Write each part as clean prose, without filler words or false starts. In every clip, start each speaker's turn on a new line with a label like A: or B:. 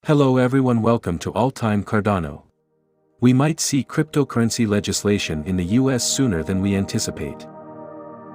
A: Hello everyone, welcome to Time Cardano. We might see cryptocurrency legislation in the US sooner than we anticipate.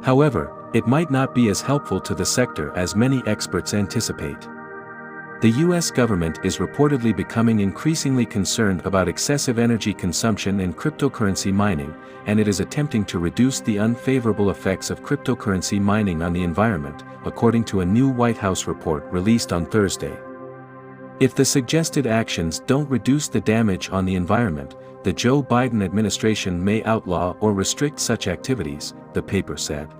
A: However, it might not be as helpful to the sector as many experts anticipate. The US government is reportedly becoming increasingly concerned about excessive energy consumption and cryptocurrency mining, and it is attempting to reduce the unfavorable effects of cryptocurrency mining on the environment, according to a new White House report released on Thursday. If the suggested actions don't reduce the damage on the environment, the Joe Biden administration may outlaw or restrict such activities, the paper said.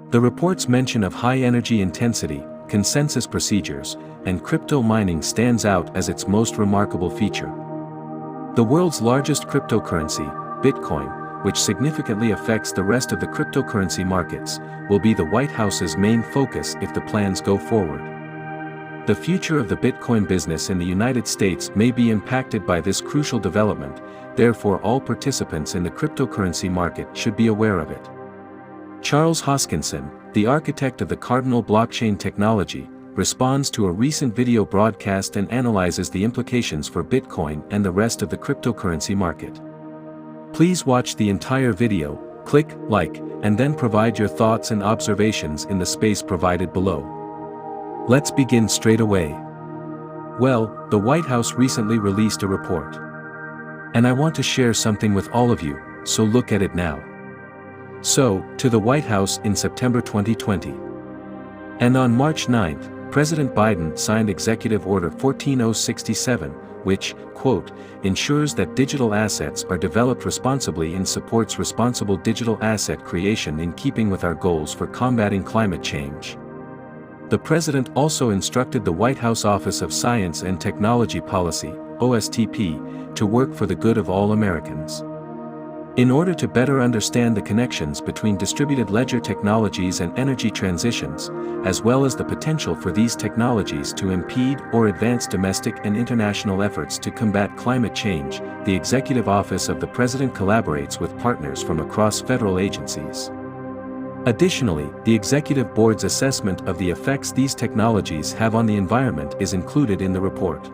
A: The report's mention of high energy intensity, consensus procedures, and crypto mining stands out as its most remarkable feature. The world's largest cryptocurrency, Bitcoin, which significantly affects the rest of the cryptocurrency markets, will be the White House's main focus if the plans go forward. The future of the Bitcoin business in the United States may be impacted by this crucial development, therefore all participants in the cryptocurrency market should be aware of it. Charles Hoskinson, the architect of the Cardano blockchain technology, responds to a recent video broadcast and analyzes the implications for Bitcoin and the rest of the cryptocurrency market. Please watch the entire video, click like, and then provide your thoughts and observations in the space provided below. Let's begin straight away. Well, the White House recently released a report. And I want to share something with all of you, so look at it now. So, to the White House in September 2020. And on March 9, President Biden signed Executive Order 14067, which, quote, ensures that digital assets are developed responsibly and supports responsible digital asset creation in keeping with our goals for combating climate change. The President also instructed the White House Office of Science and Technology Policy, OSTP, to work for the good of all Americans. In order to better understand the connections between distributed ledger technologies and energy transitions, as well as the potential for these technologies to impede or advance domestic and international efforts to combat climate change, the Executive Office of the President collaborates with partners from across federal agencies. Additionally, the Executive Board's assessment of the effects these technologies have on the environment is included in the report.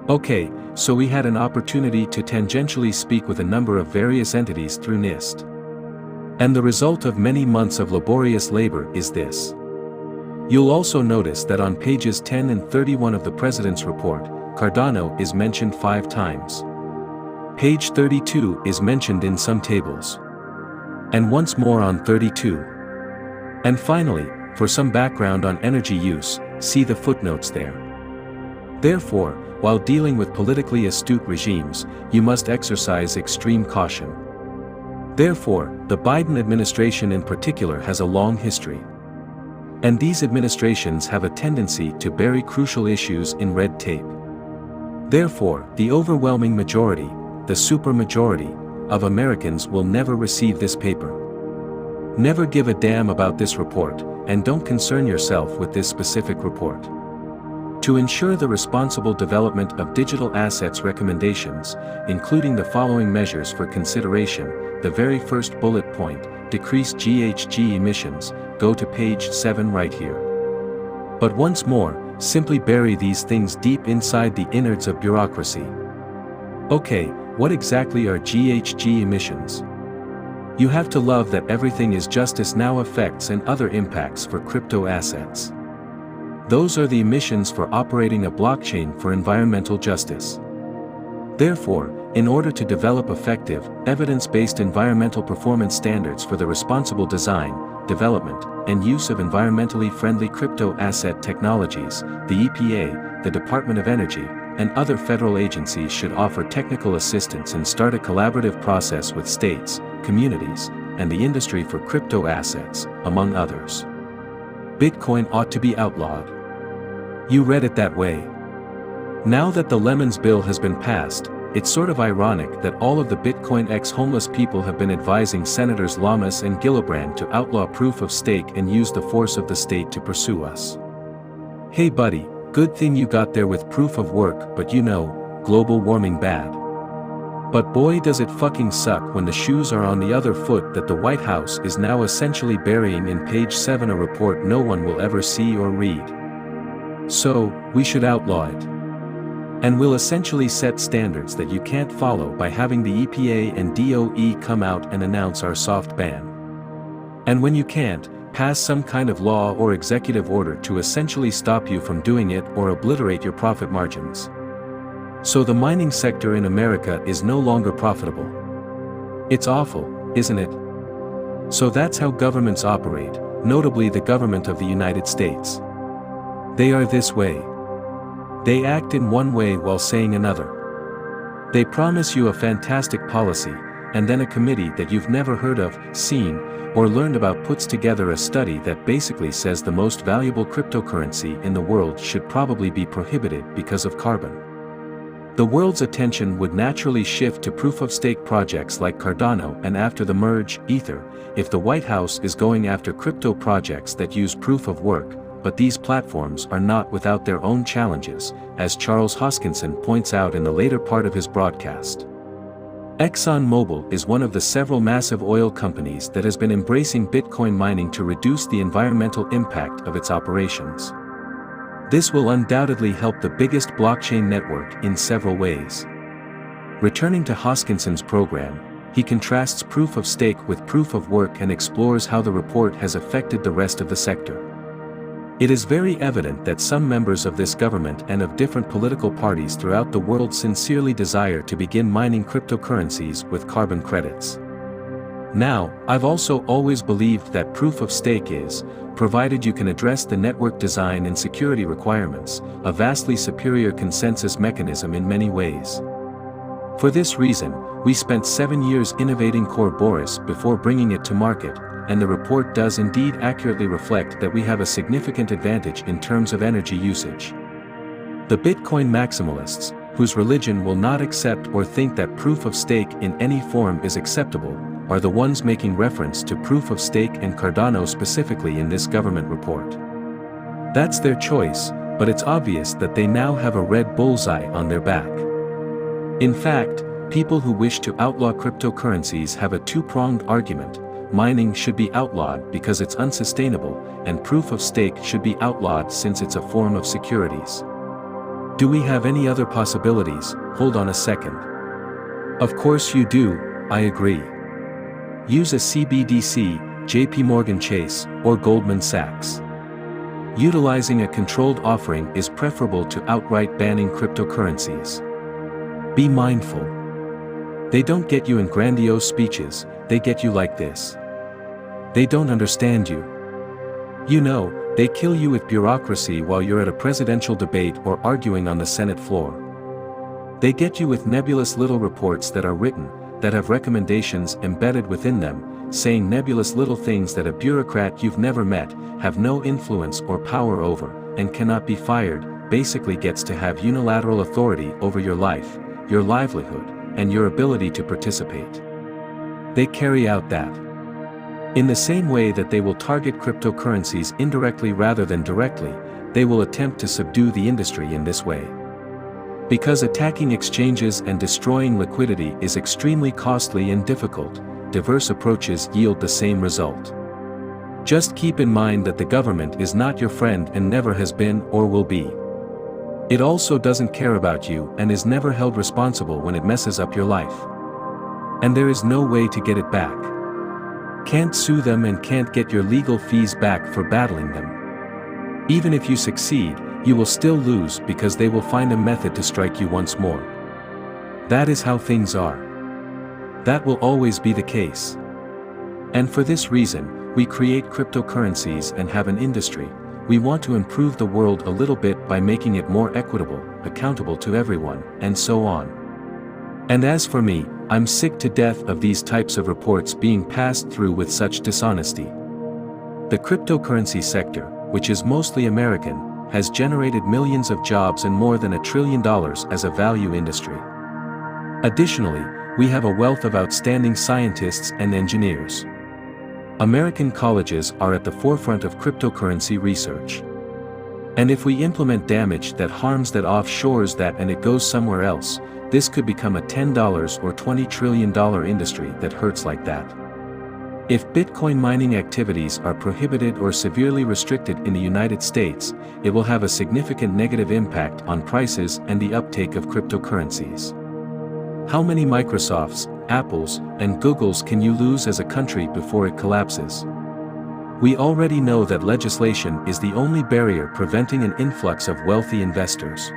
A: Okay, so we had an opportunity to tangentially speak with a number of various entities through NIST. And the result of many months of laborious labor is this. You'll also notice that on pages 10 and 31 of the President's report, Cardano is mentioned 5 times. Page 32 is mentioned in some tables. And once more on 32. And finally, for some background on energy use, see the footnotes there. Therefore, while dealing with politically astute regimes, you must exercise extreme caution. Therefore, the Biden administration in particular has a long history. And these administrations have a tendency to bury crucial issues in red tape. Therefore, the overwhelming majority, the supermajority, of Americans will never receive this paper. Never give a damn about this report, and don't concern yourself with this specific report. To ensure the responsible development of digital assets recommendations, including the following measures for consideration, the very first bullet point, decrease GHG emissions, go to page 7 right here. But once more, simply bury these things deep inside the innards of bureaucracy. Okay, what exactly are GHG emissions? You have to love that everything is justice now effects and other impacts for crypto assets. Those are the emissions for operating a blockchain for environmental justice. Therefore, in order to develop effective, evidence-based environmental performance standards for the responsible design, development, and use of environmentally friendly crypto asset technologies, the EPA, the Department of Energy, and other federal agencies should offer technical assistance and start a collaborative process with states, communities, and the industry for crypto assets, among others. Bitcoin ought to be outlawed. You read it that way. Now that the Lemons bill has been passed, it's sort of ironic that all of the Bitcoin ex-homeless people have been advising Senators Lamas and Gillibrand to outlaw proof of stake and use the force of the state to pursue us. Hey buddy, good thing you got there with proof of work, but you know, global warming bad. But boy does it fucking suck when the shoes are on the other foot that the White House is now essentially burying in page 7 a report no one will ever see or read. So, we should outlaw it. and will essentially set standards that you can't follow by having the EPA and DOE come out and announce our soft ban. And when you can't, pass some kind of law or executive order to essentially stop you from doing it or obliterate your profit margins. So the mining sector in America is no longer profitable. It's awful, isn't it? So that's how governments operate, notably the government of the United States. They are this way. They act in one way while saying another. They promise you a fantastic policy, and then a committee that you've never heard of, seen, or learned about puts together a study that basically says the most valuable cryptocurrency in the world should probably be prohibited because of carbon. The world's attention would naturally shift to proof-of-stake projects like Cardano, and after the merge, Ether, if the White House is going after crypto projects that use proof of work. But these platforms are not without their own challenges, as Charles Hoskinson points out in the later part of his broadcast. ExxonMobil is one of the several massive oil companies that has been embracing Bitcoin mining to reduce the environmental impact of its operations. This will undoubtedly help the biggest blockchain network in several ways. Returning to Hoskinson's program, he contrasts proof of stake with proof of work and explores how the report has affected the rest of the sector. It is very evident that some members of this government and of different political parties throughout the world sincerely desire to begin mining cryptocurrencies with carbon credits. Now, I've also always believed that proof of stake is, provided you can address the network design and security requirements, a vastly superior consensus mechanism in many ways. For this reason, we spent 7 years innovating Boris before bringing it to market, and the report does indeed accurately reflect that we have a significant advantage in terms of energy usage. The Bitcoin maximalists, whose religion will not accept or think that proof of stake in any form is acceptable, are the ones making reference to proof of stake and Cardano specifically in this government report. That's their choice, but it's obvious that they now have a red bullseye on their back. In fact, people who wish to outlaw cryptocurrencies have a two-pronged argument. Mining should be outlawed because it's unsustainable, and proof of stake should be outlawed since it's a form of securities. Do we have any other possibilities? Hold on a second. Of course you do, I agree. Use a CBDC, JP Morgan Chase, or Goldman Sachs. Utilizing a controlled offering is preferable to outright banning cryptocurrencies. Be mindful. They don't get you in grandiose speeches, they get you like this. They don't understand you. You know, they kill you with bureaucracy while you're at a presidential debate or arguing on the Senate floor. They get you with nebulous little reports that are written, that have recommendations embedded within them, saying nebulous little things that a bureaucrat you've never met, have no influence or power over, and cannot be fired, basically gets to have unilateral authority over your life, your livelihood, and your ability to participate. They carry out that. In the same way that they will target cryptocurrencies indirectly rather than directly, they will attempt to subdue the industry in this way. Because attacking exchanges and destroying liquidity is extremely costly and difficult, diverse approaches yield the same result. Just keep in mind that the government is not your friend and never has been or will be. It also doesn't care about you and is never held responsible when it messes up your life. And there is no way to get it back. Can't sue them and can't get your legal fees back for battling them. Even if you succeed, you will still lose because they will find a method to strike you once more. That is how things are. That will always be the case. And for this reason, we create cryptocurrencies and have an industry. We want to improve the world a little bit by making it more equitable, accountable to everyone, and so on. And as for me, I'm sick to death of these types of reports being passed through with such dishonesty. The cryptocurrency sector, which is mostly American, has generated millions of jobs and more than $1 trillion as a value industry. Additionally, we have a wealth of outstanding scientists and engineers. American colleges are at the forefront of cryptocurrency research. And if we implement damage that harms that offshores that and it goes somewhere else, this could become a $10 or $20 trillion industry that hurts like that. If Bitcoin mining activities are prohibited or severely restricted in the United States, it will have a significant negative impact on prices and the uptake of cryptocurrencies. How many Microsofts, Apples, and Googles can you lose as a country before it collapses? We already know that legislation is the only barrier preventing an influx of wealthy investors.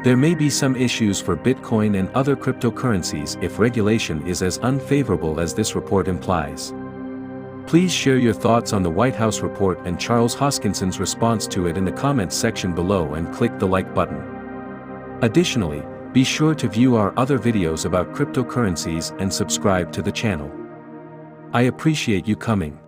A: There may be some issues for Bitcoin and other cryptocurrencies if regulation is as unfavorable as this report implies. Please share your thoughts on the White House report and Charles Hoskinson's response to it in the comments section below and click the like button. Additionally, be sure to view our other videos about cryptocurrencies and subscribe to the channel. I appreciate you coming.